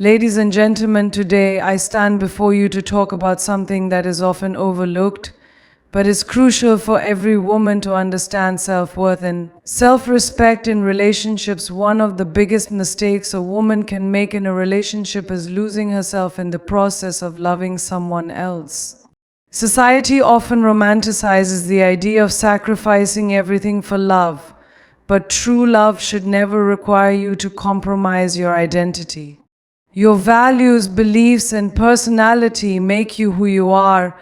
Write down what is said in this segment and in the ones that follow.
Ladies and gentlemen, today I stand before you to talk about something that is often overlooked, but is crucial for every woman to understand: self-worth and self-respect in relationships. One of the biggest mistakes a woman can make in a relationship is losing herself in the process of loving someone else. Society often romanticizes the idea of sacrificing everything for love, but true love should never require you to compromise your identity. Your values, beliefs, and personality make you who you are,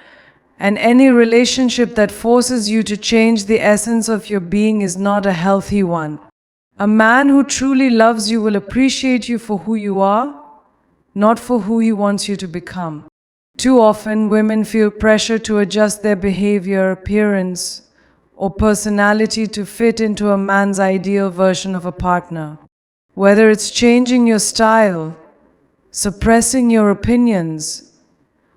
and any relationship that forces you to change the essence of your being is not a healthy one. A man who truly loves you will appreciate you for who you are, not for who he wants you to become. Too often, women feel pressure to adjust their behavior, appearance, or personality to fit into a man's ideal version of a partner. Whether it's changing your style, suppressing your opinions,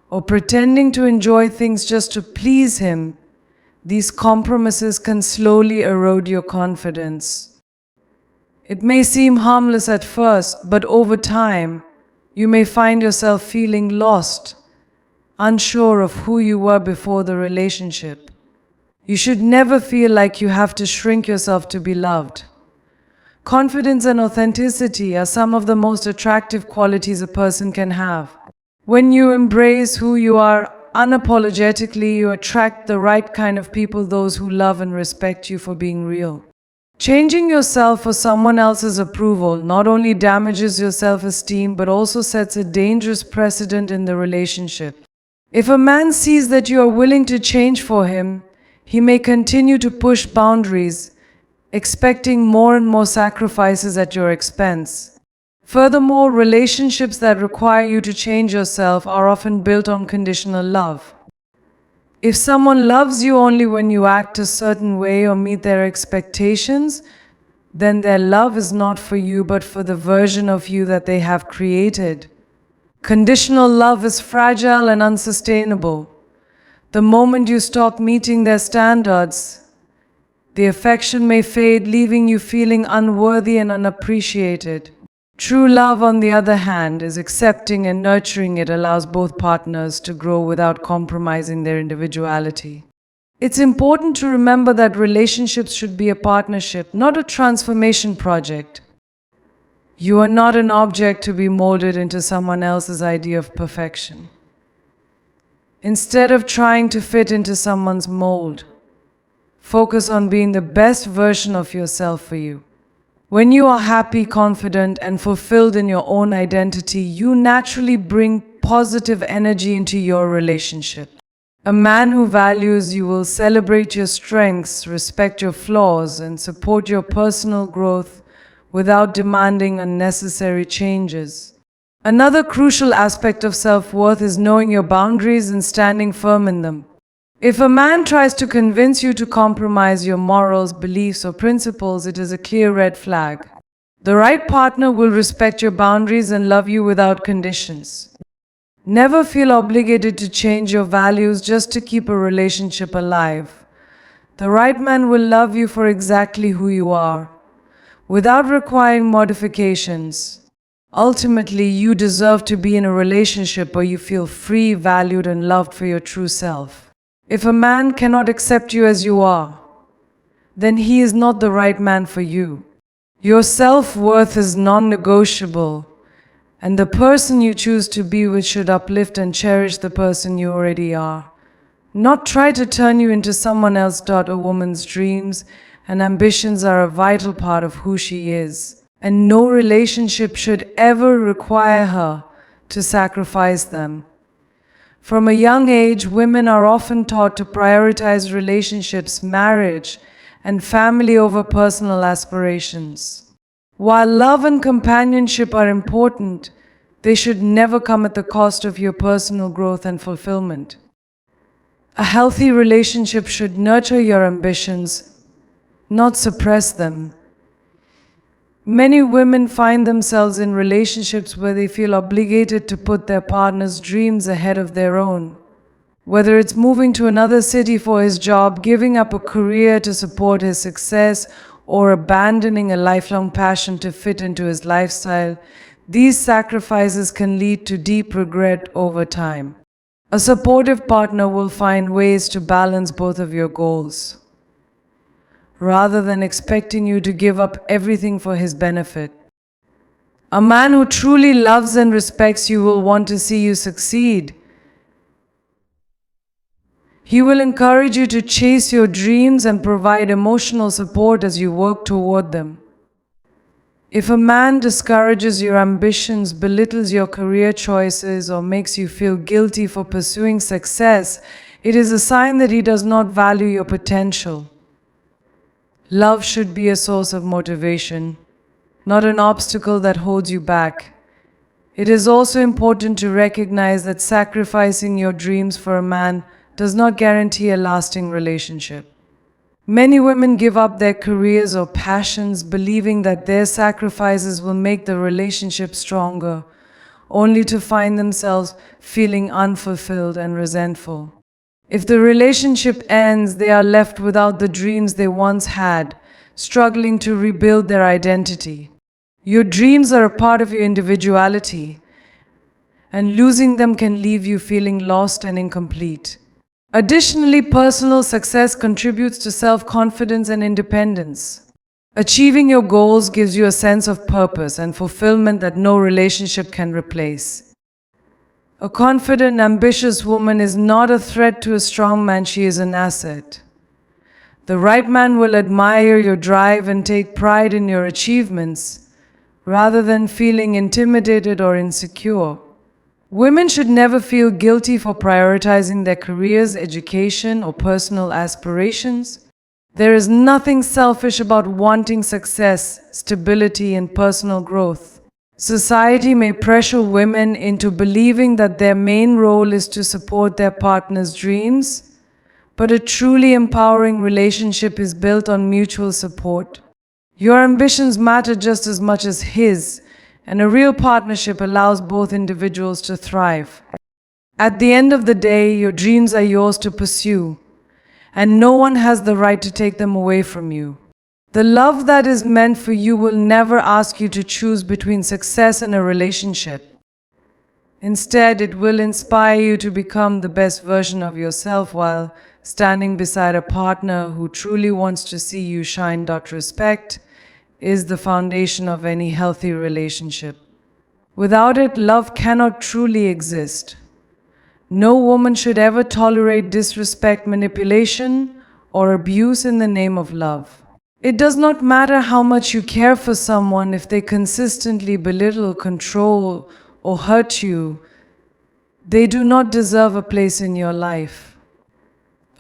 or pretending to enjoy things just to please him, these compromises can slowly erode your confidence. It may seem harmless at first, but over time, you may find yourself feeling lost, unsure of who you were before the relationship. You should never feel like you have to shrink yourself to be loved. Confidence and authenticity are some of the most attractive qualities a person can have. When you embrace who you are unapologetically, you attract the right kind of people, those who love and respect you for being real. Changing yourself for someone else's approval not only damages your self-esteem but also sets a dangerous precedent in the relationship. If a man sees that you are willing to change for him, he may continue to push boundaries, expecting more and more sacrifices at your expense. Furthermore, relationships that require you to change yourself are often built on conditional love. If someone loves you only when you act a certain way or meet their expectations, then their love is not for you but for the version of you that they have created. Conditional love is fragile and unsustainable. The moment you stop meeting their standards, the affection may fade, leaving you feeling unworthy and unappreciated. True love, on the other hand, is accepting and nurturing. It allows both partners to grow without compromising their individuality. It's important to remember that relationships should be a partnership, not a transformation project. You are not an object to be molded into someone else's idea of perfection. Instead of trying to fit into someone's mold, focus on being the best version of yourself for you. When you are happy, confident, and fulfilled in your own identity, you naturally bring positive energy into your relationship. A man who values you will celebrate your strengths, respect your flaws, and support your personal growth without demanding unnecessary changes. Another crucial aspect of self-worth is knowing your boundaries and standing firm in them. If a man tries to convince you to compromise your morals, beliefs, or principles, it is a clear red flag. The right partner will respect your boundaries and love you without conditions. Never feel obligated to change your values just to keep a relationship alive. The right man will love you for exactly who you are, without requiring modifications. Ultimately, you deserve to be in a relationship where you feel free, valued, and loved for your true self. If a man cannot accept you as you are, then he is not the right man for you. Your self-worth is non-negotiable, and the person you choose to be with should uplift and cherish the person you already are, not try to turn you into someone else. A woman's dreams and ambitions are a vital part of who she is, and no relationship should ever require her to sacrifice them. From a young age, women are often taught to prioritize relationships, marriage, and family over personal aspirations. While love and companionship are important, they should never come at the cost of your personal growth and fulfillment. A healthy relationship should nurture your ambitions, not suppress them. Many women find themselves in relationships where they feel obligated to put their partner's dreams ahead of their own. Whether it's moving to another city for his job, giving up a career to support his success, or abandoning a lifelong passion to fit into his lifestyle, These sacrifices can lead to deep regret over time. A supportive partner will find ways to balance both of your goals, rather than expecting you to give up everything for his benefit. A man who truly loves and respects you will want to see you succeed. He will encourage you to chase your dreams and provide emotional support as you work toward them. If a man discourages your ambitions, belittles your career choices, or makes you feel guilty for pursuing success, it is a sign that he does not value your potential. Love should be a source of motivation, not an obstacle that holds you back. It is also important to recognize that sacrificing your dreams for a man does not guarantee a lasting relationship. Many women give up their careers or passions believing that their sacrifices will make the relationship stronger, only to find themselves feeling unfulfilled and resentful. If the relationship ends, they are left without the dreams they once had, struggling to rebuild their identity. Your dreams are a part of your individuality, and losing them can leave you feeling lost and incomplete. Additionally, personal success contributes to self-confidence and independence. Achieving your goals gives you a sense of purpose and fulfillment that no relationship can replace. A confident, ambitious woman is not a threat to a strong man, she is an asset. The right man will admire your drive and take pride in your achievements, rather than feeling intimidated or insecure. Women should never feel guilty for prioritizing their careers, education, or personal aspirations. There is nothing selfish about wanting success, stability, and personal growth. Society may pressure women into believing that their main role is to support their partner's dreams, but a truly empowering relationship is built on mutual support. Your ambitions matter just as much as his, and a real partnership allows both individuals to thrive. At the end of the day, your dreams are yours to pursue, and no one has the right to take them away from you. The love that is meant for you will never ask you to choose between success and a relationship. Instead, it will inspire you to become the best version of yourself while standing beside a partner who truly wants to see you shine. Respect is the foundation of any healthy relationship. Without it, love cannot truly exist. No woman should ever tolerate disrespect, manipulation, or abuse in the name of love. It does not matter how much you care for someone if they consistently belittle, control, or hurt you. They do not deserve a place in your life.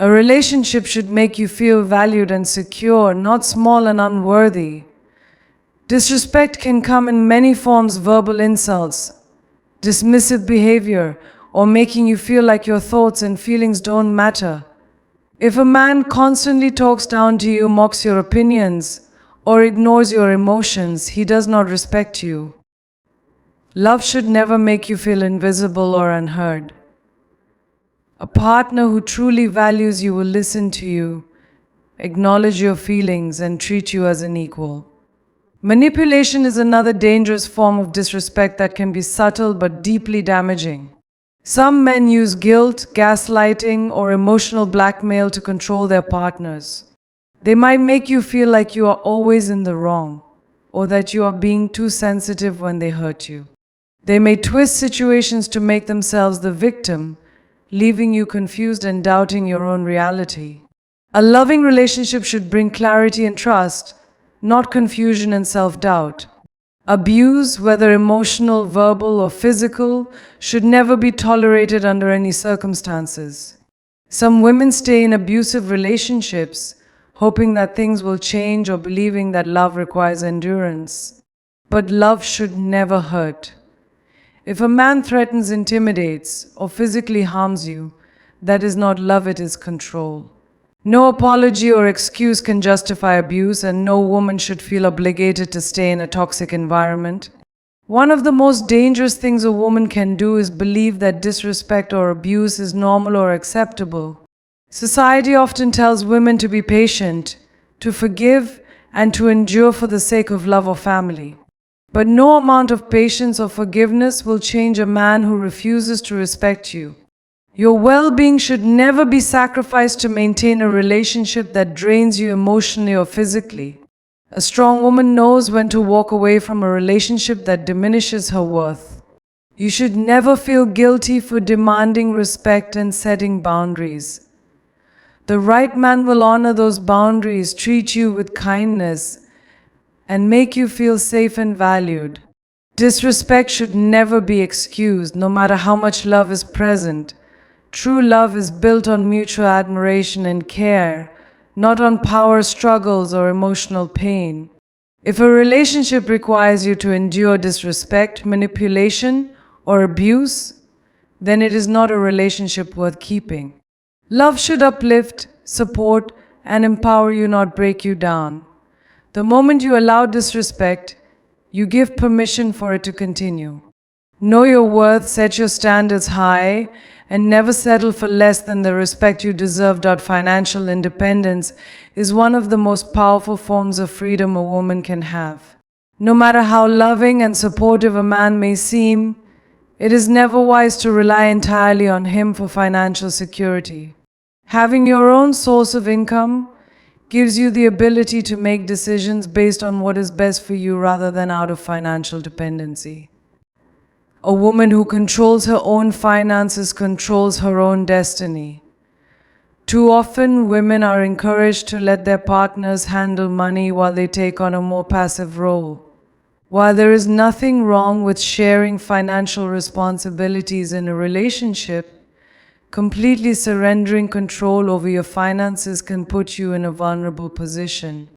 A relationship should make you feel valued and secure, not small and unworthy. Disrespect can come in many forms: verbal insults, dismissive behavior, or making you feel like your thoughts and feelings don't matter. If a man constantly talks down to you, mocks your opinions, or ignores your emotions, he does not respect you. Love should never make you feel invisible or unheard. A partner who truly values you will listen to you, acknowledge your feelings, and treat you as an equal. Manipulation is another dangerous form of disrespect that can be subtle but deeply damaging. Some men use guilt, gaslighting, or emotional blackmail to control their partners. They might make you feel like you are always in the wrong, or that you are being too sensitive when they hurt you. They may twist situations to make themselves the victim, leaving you confused and doubting your own reality. A loving relationship should bring clarity and trust, not confusion and self-doubt. Abuse, whether emotional, verbal, or physical, should never be tolerated under any circumstances. Some women stay in abusive relationships, hoping that things will change or believing that love requires endurance. But love should never hurt. If a man threatens, intimidates, or physically harms you, that is not love, it is control. No apology or excuse can justify abuse, and no woman should feel obligated to stay in a toxic environment. One of the most dangerous things a woman can do is believe that disrespect or abuse is normal or acceptable. Society often tells women to be patient, to forgive, and to endure for the sake of love or family. But no amount of patience or forgiveness will change a man who refuses to respect you. Your well-being should never be sacrificed to maintain a relationship that drains you emotionally or physically. A strong woman knows when to walk away from a relationship that diminishes her worth. You should never feel guilty for demanding respect and setting boundaries. The right man will honor those boundaries, treat you with kindness, and make you feel safe and valued. Disrespect should never be excused, no matter how much love is present. True love is built on mutual admiration and care, not on power struggles or emotional pain. If a relationship requires you to endure disrespect, manipulation, or abuse, then it is not a relationship worth keeping. Love should uplift, support, and empower you, not break you down. The moment you allow disrespect, you give permission for it to continue. Know your worth, set your standards high, and never settle for less than the respect you deserve. Financial independence is one of the most powerful forms of freedom a woman can have. No matter how loving and supportive a man may seem, it is never wise to rely entirely on him for financial security. Having your own source of income gives you the ability to make decisions based on what is best for you rather than out of financial dependency. A woman who controls her own finances controls her own destiny. Too often, women are encouraged to let their partners handle money while they take on a more passive role. While there is nothing wrong with sharing financial responsibilities in a relationship, completely surrendering control over your finances can put you in a vulnerable position.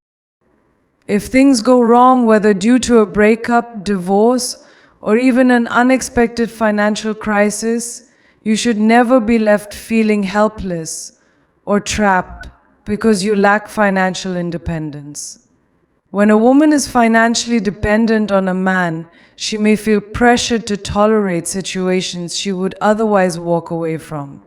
If things go wrong, whether due to a breakup, divorce, or even an unexpected financial crisis, you should never be left feeling helpless or trapped because you lack financial independence. When a woman is financially dependent on a man, she may feel pressured to tolerate situations she would otherwise walk away from.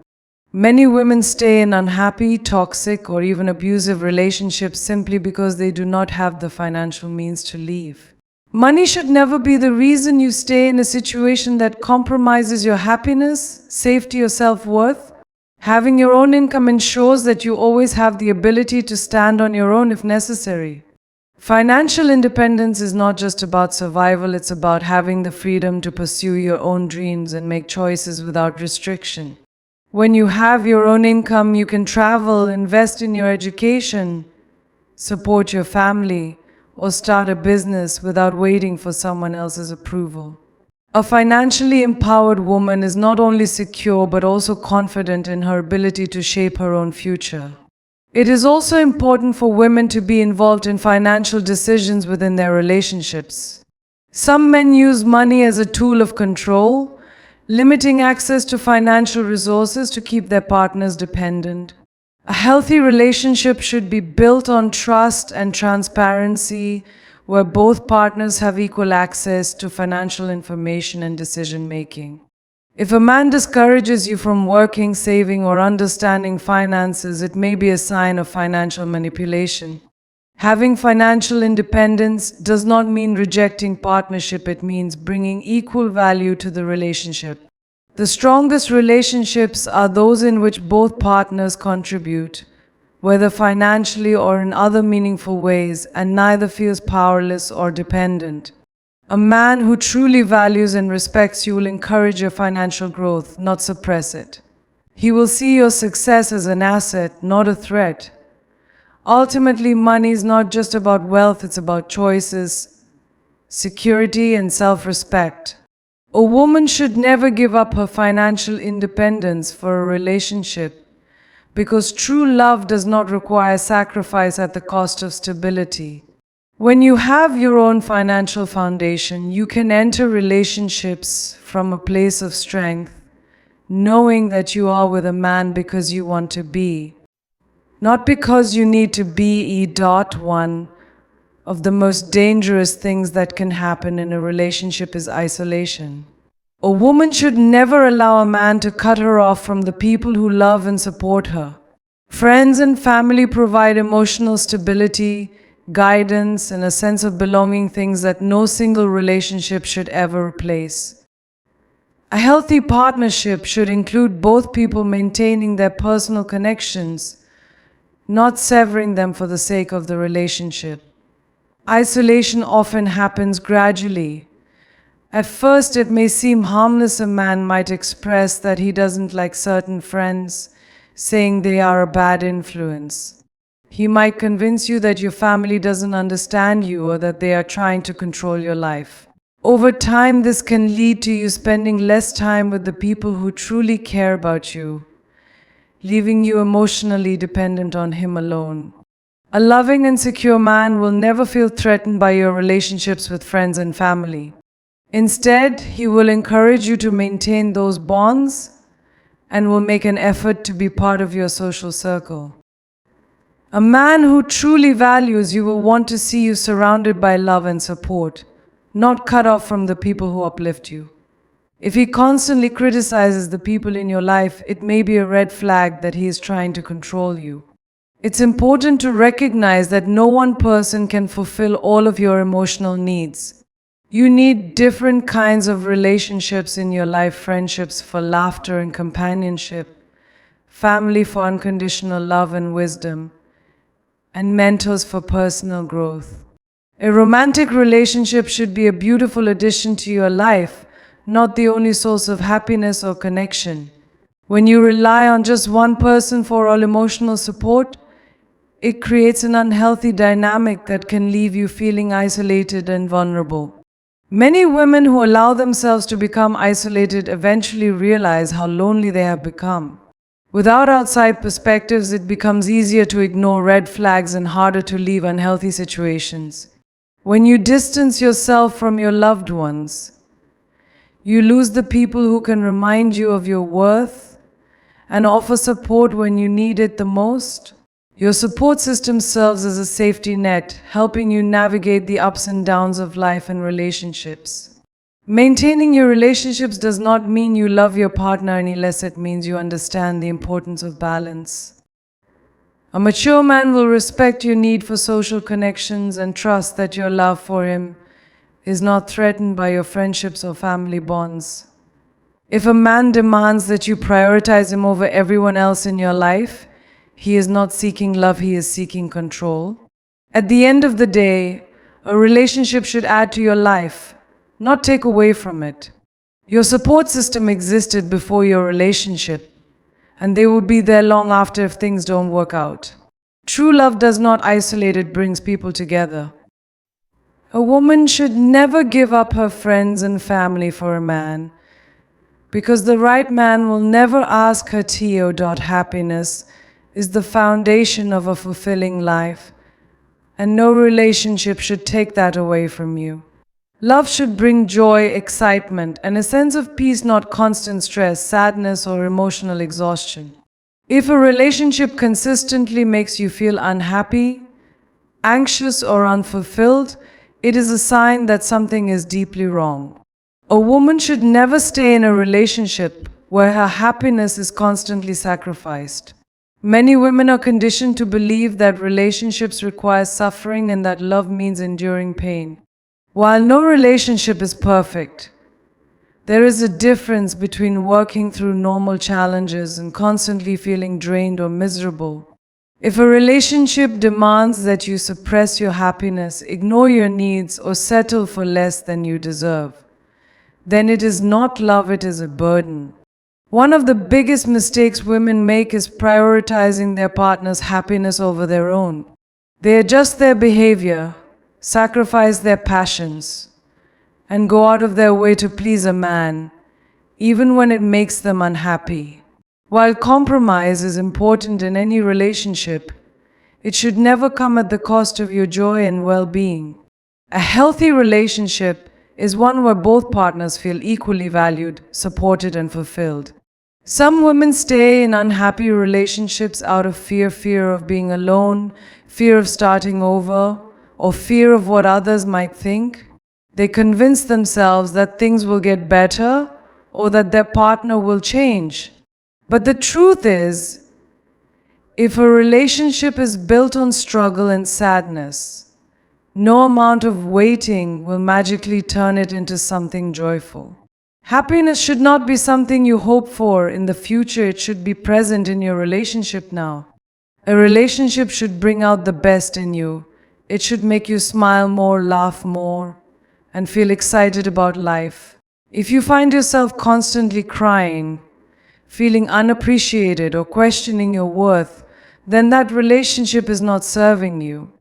Many women stay in unhappy, toxic, or even abusive relationships simply because they do not have the financial means to leave. Money should never be the reason you stay in a situation that compromises your happiness, safety, or self-worth. Having your own income ensures that you always have the ability to stand on your own if necessary. Financial independence is not just about survival, it's about having the freedom to pursue your own dreams and make choices without restriction. When you have your own income, you can travel, invest in your education, support your family, or start a business without waiting for someone else's approval. A financially empowered woman is not only secure but also confident in her ability to shape her own future. It is also important for women to be involved in financial decisions within their relationships. Some men use money as a tool of control, limiting access to financial resources to keep their partners dependent. A healthy relationship should be built on trust and transparency, where both partners have equal access to financial information and decision-making. If a man discourages you from working, saving, or understanding finances, it may be a sign of financial manipulation. Having financial independence does not mean rejecting partnership, it means bringing equal value to the relationship. The strongest relationships are those in which both partners contribute, whether financially or in other meaningful ways, and neither feels powerless or dependent. A man who truly values and respects you will encourage your financial growth, not suppress it. He will see your success as an asset, not a threat. Ultimately, money is not just about wealth, it's about choices, security, and self-respect. A woman should never give up her financial independence for a relationship, because true love does not require sacrifice at the cost of stability. When you have your own financial foundation, you can enter relationships from a place of strength, knowing that you are with a man because you want to be, not because you need to be. One of the most dangerous things that can happen in a relationship is isolation. A woman should never allow a man to cut her off from the people who love and support her. Friends and family provide emotional stability, guidance, and a sense of belonging, things that no single relationship should ever replace. A healthy partnership should include both people maintaining their personal connections, not severing them for the sake of the relationship. Isolation often happens gradually. At first, it may seem harmless. A man might express that he doesn't like certain friends, saying they are a bad influence. He might convince you that your family doesn't understand you or that they are trying to control your life. Over time, this can lead to you spending less time with the people who truly care about you, leaving you emotionally dependent on him alone. A loving and secure man will never feel threatened by your relationships with friends and family. Instead, he will encourage you to maintain those bonds and will make an effort to be part of your social circle. A man who truly values you will want to see you surrounded by love and support, not cut off from the people who uplift you. If he constantly criticizes the people in your life, it may be a red flag that he is trying to control you. It's important to recognize that no one person can fulfill all of your emotional needs. You need different kinds of relationships in your life: friendships for laughter and companionship, family for unconditional love and wisdom, and mentors for personal growth. A romantic relationship should be a beautiful addition to your life, not the only source of happiness or connection. When you rely on just one person for all emotional support, it creates an unhealthy dynamic that can leave you feeling isolated and vulnerable. Many women who allow themselves to become isolated eventually realize how lonely they have become. Without outside perspectives, it becomes easier to ignore red flags and harder to leave unhealthy situations. When you distance yourself from your loved ones, you lose the people who can remind you of your worth and offer support when you need it the most. Your support system serves as a safety net, helping you navigate the ups and downs of life and relationships. Maintaining your relationships does not mean you love your partner any less. It means you understand the importance of balance. A mature man will respect your need for social connections and trust that your love for him is not threatened by your friendships or family bonds. If a man demands that you prioritize him over everyone else in your life, he is not seeking love, he is seeking control. At the end of the day, a relationship should add to your life, not take away from it. Your support system existed before your relationship, and they will be there long after if things don't work out. True love does not isolate, it brings people together. A woman should never give up her friends and family for a man, because the right man will never ask her to. Happiness is the foundation of a fulfilling life, and no relationship should take that away from you. Love should bring joy, excitement, and a sense of peace, not constant stress, sadness, or emotional exhaustion. If a relationship consistently makes you feel unhappy, anxious, or unfulfilled, it is a sign that something is deeply wrong. A woman should never stay in a relationship where her happiness is constantly sacrificed. Many women are conditioned to believe that relationships require suffering and that love means enduring pain. While no relationship is perfect, there is a difference between working through normal challenges and constantly feeling drained or miserable. If a relationship demands that you suppress your happiness, ignore your needs, or settle for less than you deserve, then it is not love, it is a burden. One of the biggest mistakes women make is prioritizing their partner's happiness over their own. They adjust their behavior, sacrifice their passions, and go out of their way to please a man, even when it makes them unhappy. While compromise is important in any relationship, it should never come at the cost of your joy and well-being. A healthy relationship is one where both partners feel equally valued, supported, and fulfilled. Some women stay in unhappy relationships out of fear of being alone, fear of starting over, or fear of what others might think. They convince themselves that things will get better or that their partner will change. But the truth is, if a relationship is built on struggle and sadness, No amount of waiting will magically turn it into something joyful. Happiness should not be something you hope for in the future, it should be present in your relationship now. A relationship should bring out the best in you. It should make you smile more, laugh more, and feel excited about life. If you find yourself constantly crying, feeling unappreciated, or questioning your worth, then that relationship is not serving you.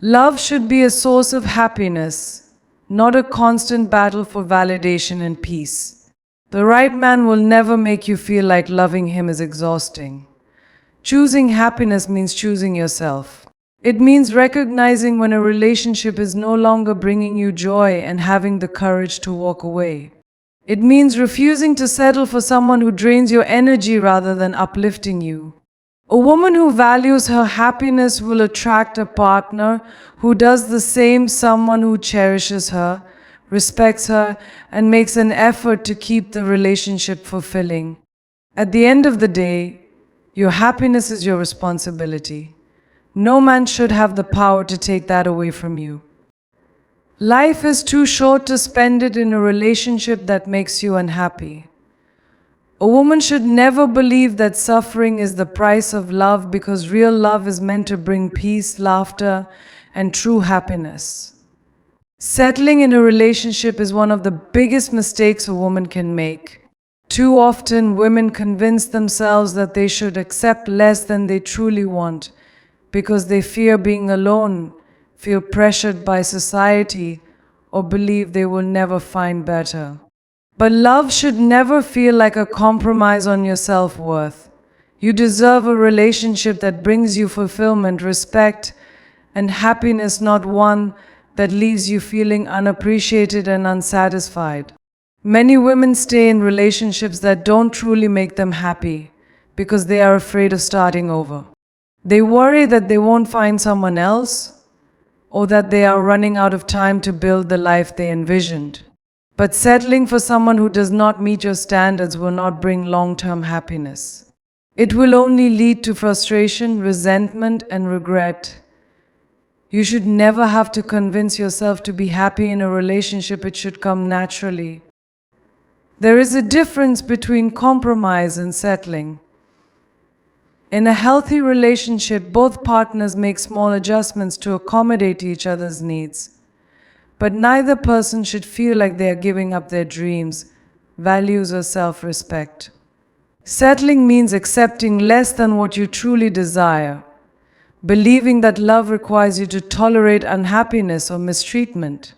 Love should be a source of happiness, not a constant battle for validation and peace. The right man will never make you feel like loving him is exhausting. Choosing happiness means choosing yourself. It means recognizing when a relationship is no longer bringing you joy and having the courage to walk away. It means refusing to settle for someone who drains your energy rather than uplifting you. A woman who values her happiness will attract a partner who does the same, someone who cherishes her, respects her, and makes an effort to keep the relationship fulfilling. At the end of the day, your happiness is your responsibility. No man should have the power to take that away from you. Life is too short to spend it in a relationship that makes you unhappy. A woman should never believe that suffering is the price of love, because real love is meant to bring peace, laughter, and true happiness. Settling in a relationship is one of the biggest mistakes a woman can make. Too often, women convince themselves that they should accept less than they truly want because they fear being alone, feel pressured by society, or believe they will never find better. But love should never feel like a compromise on your self-worth. You deserve a relationship that brings you fulfillment, respect, and happiness, not one that leaves you feeling unappreciated and unsatisfied. Many women stay in relationships that don't truly make them happy because they are afraid of starting over. They worry that they won't find someone else, or that they are running out of time to build the life they envisioned. But settling for someone who does not meet your standards will not bring long-term happiness. It will only lead to frustration, resentment, and regret. You should never have to convince yourself to be happy in a relationship. It should come naturally. There is a difference between compromise and settling. In a healthy relationship, both partners make small adjustments to accommodate each other's needs. But neither person should feel like they are giving up their dreams, values, or self-respect. Settling means accepting less than what you truly desire, believing that love requires you to tolerate unhappiness or mistreatment.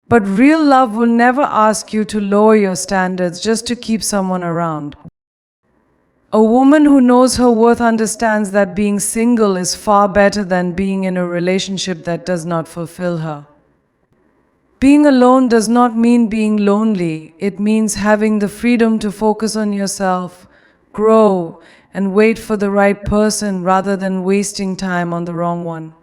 But real love will never ask you to lower your standards just to keep someone around. A woman who knows her worth understands that being single is far better than being in a relationship that does not fulfill her. Being alone does not mean being lonely. It means having the freedom to focus on yourself, grow, and wait for the right person rather than wasting time on the wrong one.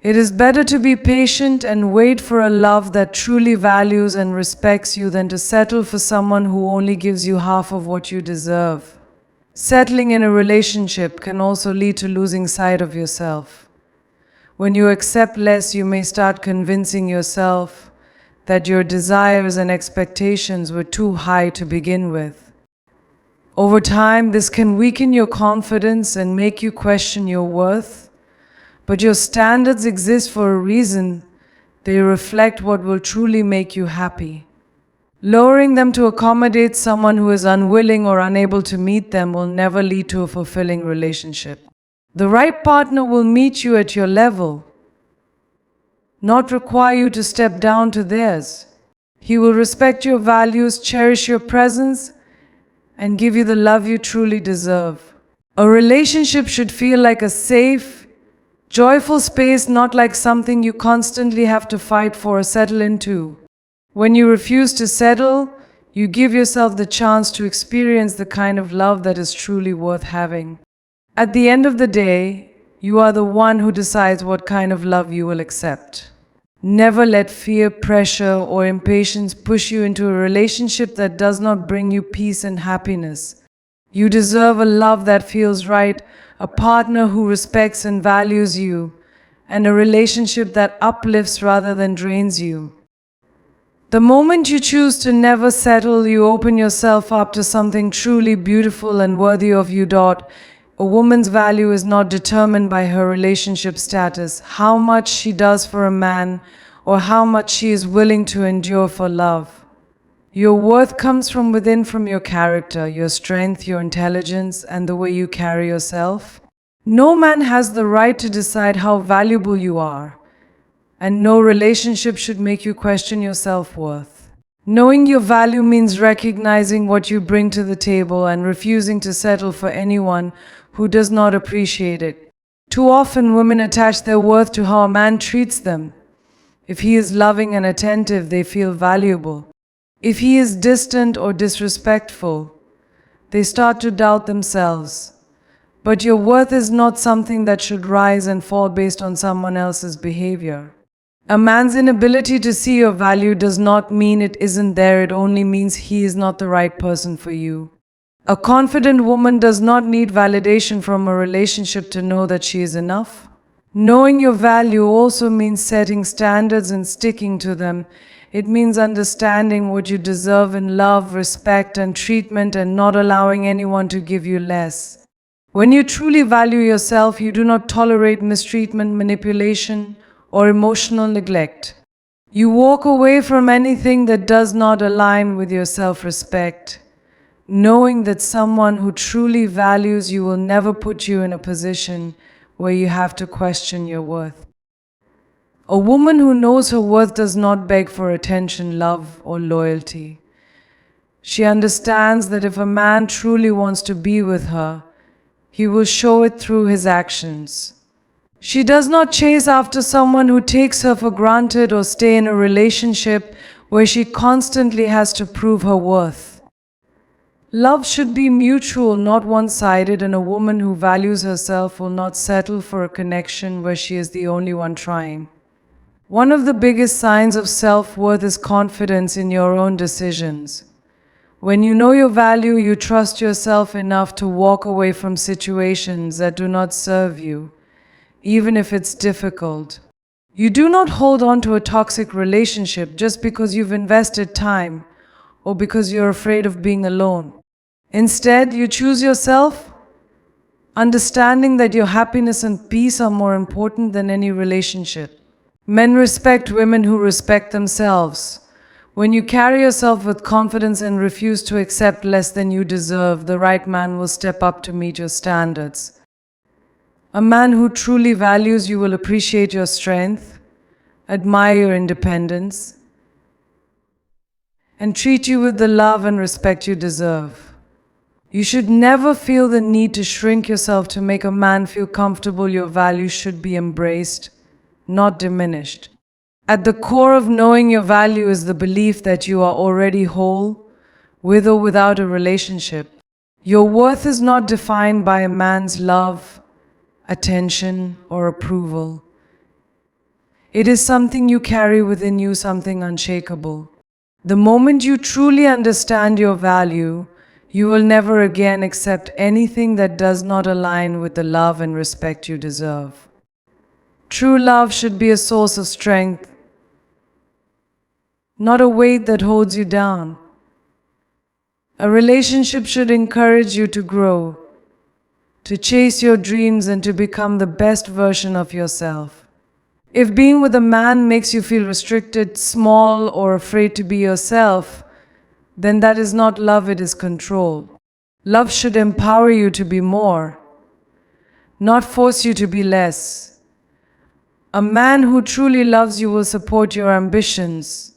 It is better to be patient and wait for a love that truly values and respects you than to settle for someone who only gives you half of what you deserve. Settling in a relationship can also lead to losing sight of yourself. When you accept less, you may start convincing yourself that your desires and expectations were too high to begin with. Over time, this can weaken your confidence and make you question your worth. But your standards exist for a reason. They reflect what will truly make you happy. Lowering them to accommodate someone who is unwilling or unable to meet them will never lead to a fulfilling relationship. The right partner will meet you at your level, not require you to step down to theirs. He will respect your values, cherish your presence, and give you the love you truly deserve. A relationship should feel like a safe, joyful space, not like something you constantly have to fight for or settle into. When you refuse to settle, you give yourself the chance to experience the kind of love that is truly worth having. At the end of the day, you are the one who decides what kind of love you will accept. Never let fear, pressure, or impatience push you into a relationship that does not bring you peace and happiness. You deserve a love that feels right, a partner who respects and values you, and a relationship that uplifts rather than drains you. The moment you choose to never settle, you open yourself up to something truly beautiful and worthy of you. A woman's value is not determined by her relationship status, how much she does for a man, or how much she is willing to endure for love. Your worth comes from within, from your character, your strength, your intelligence, and the way you carry yourself. No man has the right to decide how valuable you are, and no relationship should make you question your self-worth. Knowing your value means recognizing what you bring to the table and refusing to settle for anyone who does not appreciate it. Too often, women attach their worth to how a man treats them. If he is loving and attentive, they feel valuable. If he is distant or disrespectful, they start to doubt themselves. But your worth is not something that should rise and fall based on someone else's behavior. A man's inability to see your value does not mean it isn't there, it only means he is not the right person for you. A confident woman does not need validation from a relationship to know that she is enough. Knowing your value also means setting standards and sticking to them. It means understanding what you deserve in love, respect, and treatment, and not allowing anyone to give you less. When you truly value yourself, you do not tolerate mistreatment, manipulation, or emotional neglect. You walk away from anything that does not align with your self-respect, knowing that someone who truly values you will never put you in a position where you have to question your worth. A woman who knows her worth does not beg for attention, love, or loyalty. She understands that if a man truly wants to be with her, he will show it through his actions. She does not chase after someone who takes her for granted or stay in a relationship where she constantly has to prove her worth. Love should be mutual, not one-sided, and a woman who values herself will not settle for a connection where she is the only one trying. One of the biggest signs of self-worth is confidence in your own decisions. When you know your value, you trust yourself enough to walk away from situations that do not serve you, even if it's difficult. You do not hold on to a toxic relationship just because you've invested time or because you're afraid of being alone. Instead, you choose yourself, understanding that your happiness and peace are more important than any relationship. Men respect women who respect themselves. When you carry yourself with confidence and refuse to accept less than you deserve, the right man will step up to meet your standards. A man who truly values you will appreciate your strength, admire your independence, and treat you with the love and respect you deserve. You should never feel the need to shrink yourself to make a man feel comfortable. Your value should be embraced, not diminished. At the core of knowing your value is the belief that you are already whole, with or without a relationship. Your worth is not defined by a man's love, attention, or approval. It is something you carry within you, something unshakable. The moment you truly understand your value, you will never again accept anything that does not align with the love and respect you deserve. True love should be a source of strength, not a weight that holds you down. A relationship should encourage you to grow, to chase your dreams, and to become the best version of yourself. If being with a man makes you feel restricted, small, or afraid to be yourself, then that is not love, it is control. Love should empower you to be more, not force you to be less. A man who truly loves you will support your ambitions,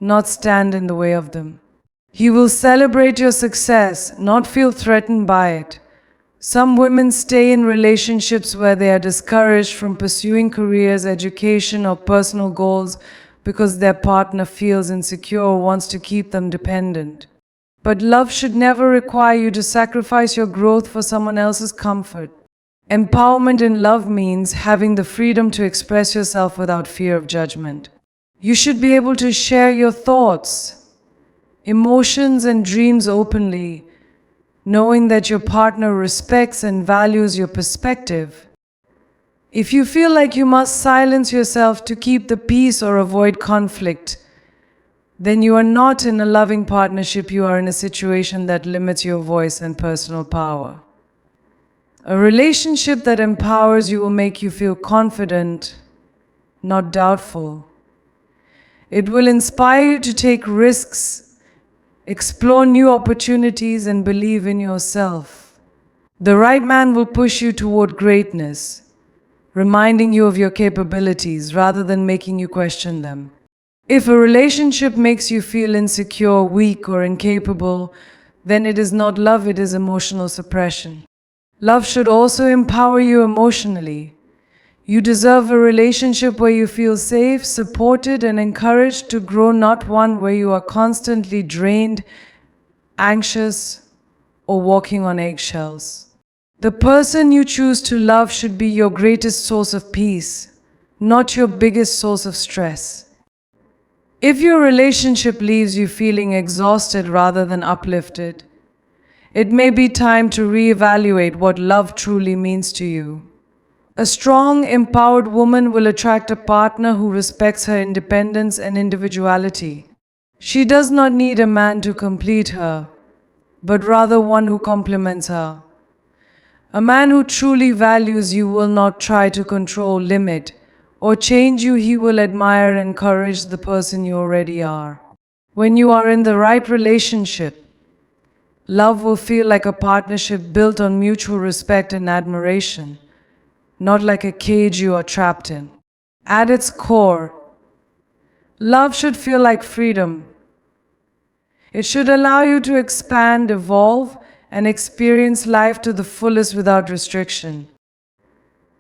not stand in the way of them. He will celebrate your success, not feel threatened by it. Some women stay in relationships where they are discouraged from pursuing careers, education, or personal goals because their partner feels insecure or wants to keep them dependent. But love should never require you to sacrifice your growth for someone else's comfort. Empowerment in love means having the freedom to express yourself without fear of judgment. You should be able to share your thoughts, emotions, and dreams openly, knowing that your partner respects and values your perspective. If you feel like you must silence yourself to keep the peace or avoid conflict, then you are not in a loving partnership, you are in a situation that limits your voice and personal power. A relationship that empowers you will make you feel confident, not doubtful. It will inspire you to take risks, explore new opportunities, and believe in yourself. The right man will push you toward greatness, reminding you of your capabilities rather than making you question them. If a relationship makes you feel insecure, weak, or incapable, then it is not love, it is emotional suppression. Love should also empower you emotionally. You deserve a relationship where you feel safe, supported, and encouraged to grow, not one where you are constantly drained, anxious, or walking on eggshells. The person you choose to love should be your greatest source of peace, not your biggest source of stress. If your relationship leaves you feeling exhausted rather than uplifted, it may be time to reevaluate what love truly means to you. A strong, empowered woman will attract a partner who respects her independence and individuality. She does not need a man to complete her, but rather one who complements her. A man who truly values you will not try to control, limit, or change you. He will admire and encourage the person you already are. When you are in the right relationship, love will feel like a partnership built on mutual respect and admiration, not like a cage you are trapped in. At its core, love should feel like freedom. It should allow you to expand, evolve, and experience life to the fullest without restriction.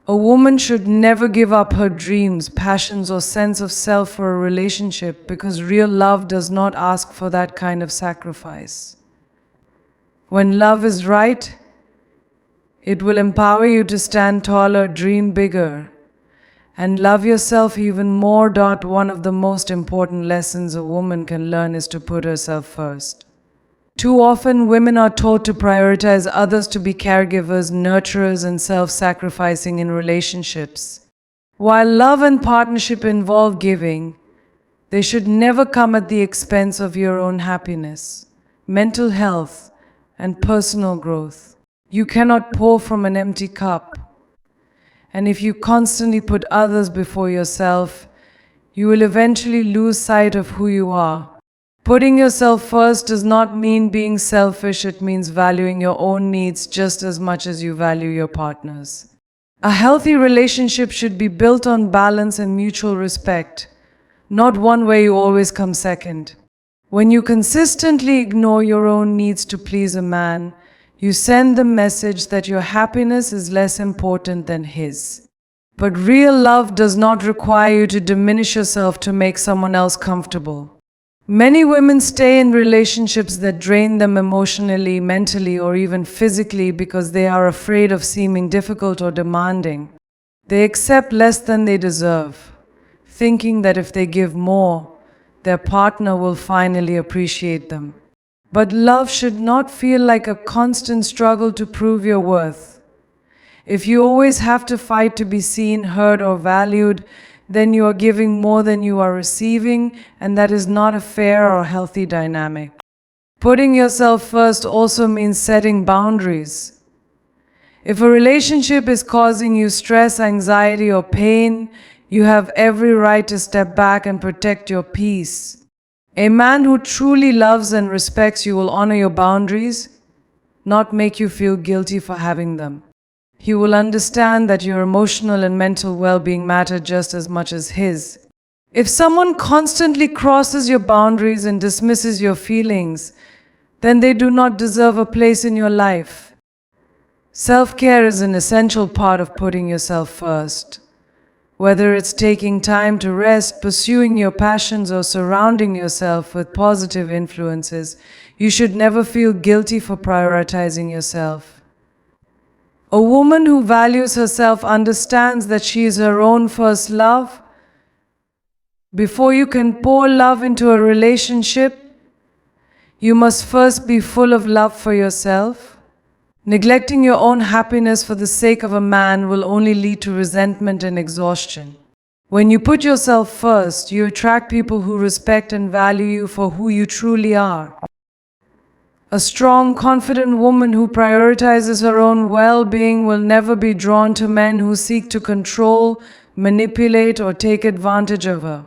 A woman should never give up her dreams, passions, or sense of self for a relationship, because real love does not ask for that kind of sacrifice. When love is right, it will empower you to stand taller, dream bigger, and love yourself even more. One of the most important lessons a woman can learn is to put herself first. Too often, women are taught to prioritize others, to be caregivers, nurturers, and self-sacrificing in relationships. While love and partnership involve giving, they should never come at the expense of your own happiness, mental health, and personal growth. You cannot pour from an empty cup. And if you constantly put others before yourself, you will eventually lose sight of who you are. Putting yourself first does not mean being selfish, it means valuing your own needs just as much as you value your partner's. A healthy relationship should be built on balance and mutual respect, not one where you always come second. When you consistently ignore your own needs to please a man, you send the message that your happiness is less important than his. But real love does not require you to diminish yourself to make someone else comfortable. Many women stay in relationships that drain them emotionally, mentally, or even physically because they are afraid of seeming difficult or demanding. They accept less than they deserve, thinking that if they give more, their partner will finally appreciate them. But love should not feel like a constant struggle to prove your worth. If you always have to fight to be seen, heard, or valued, then you are giving more than you are receiving, and that is not a fair or healthy dynamic. Putting yourself first also means setting boundaries. If a relationship is causing you stress, anxiety, or pain, you have every right to step back and protect your peace. A man who truly loves and respects you will honor your boundaries, not make you feel guilty for having them. He will understand that your emotional and mental well-being matter just as much as his. If someone constantly crosses your boundaries and dismisses your feelings, then they do not deserve a place in your life. Self-care is an essential part of putting yourself first. Whether it's taking time to rest, pursuing your passions, or surrounding yourself with positive influences, you should never feel guilty for prioritizing yourself. A woman who values herself understands that she is her own first love. Before you can pour love into a relationship, you must first be full of love for yourself. Neglecting your own happiness for the sake of a man will only lead to resentment and exhaustion. When you put yourself first, you attract people who respect and value you for who you truly are. A strong, confident woman who prioritizes her own well-being will never be drawn to men who seek to control, manipulate, or take advantage of her.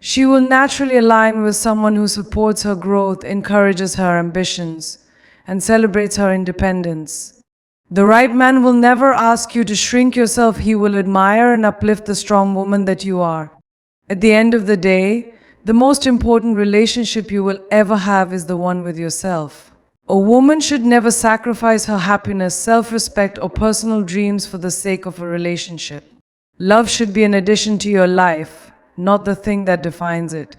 She will naturally align with someone who supports her growth, encourages her ambitions, and celebrates her independence. The right man will never ask you to shrink yourself. He will admire and uplift the strong woman that you are. At the end of the day, the most important relationship you will ever have is the one with yourself. A woman should never sacrifice her happiness, self-respect, or personal dreams for the sake of a relationship. Love should be an addition to your life, not the thing that defines it.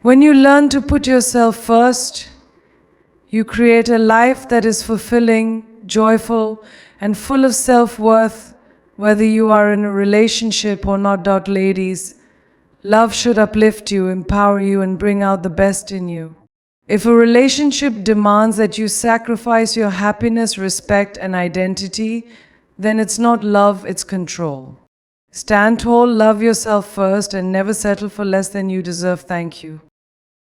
When you learn to put yourself first, you create a life that is fulfilling, joyful, and full of self-worth, whether you are in a relationship or not. Ladies, love should uplift you, empower you, and bring out the best in you. If a relationship demands that you sacrifice your happiness, respect, and identity, then it's not love, it's control. Stand tall, love yourself first, and never settle for less than you deserve. Thank you.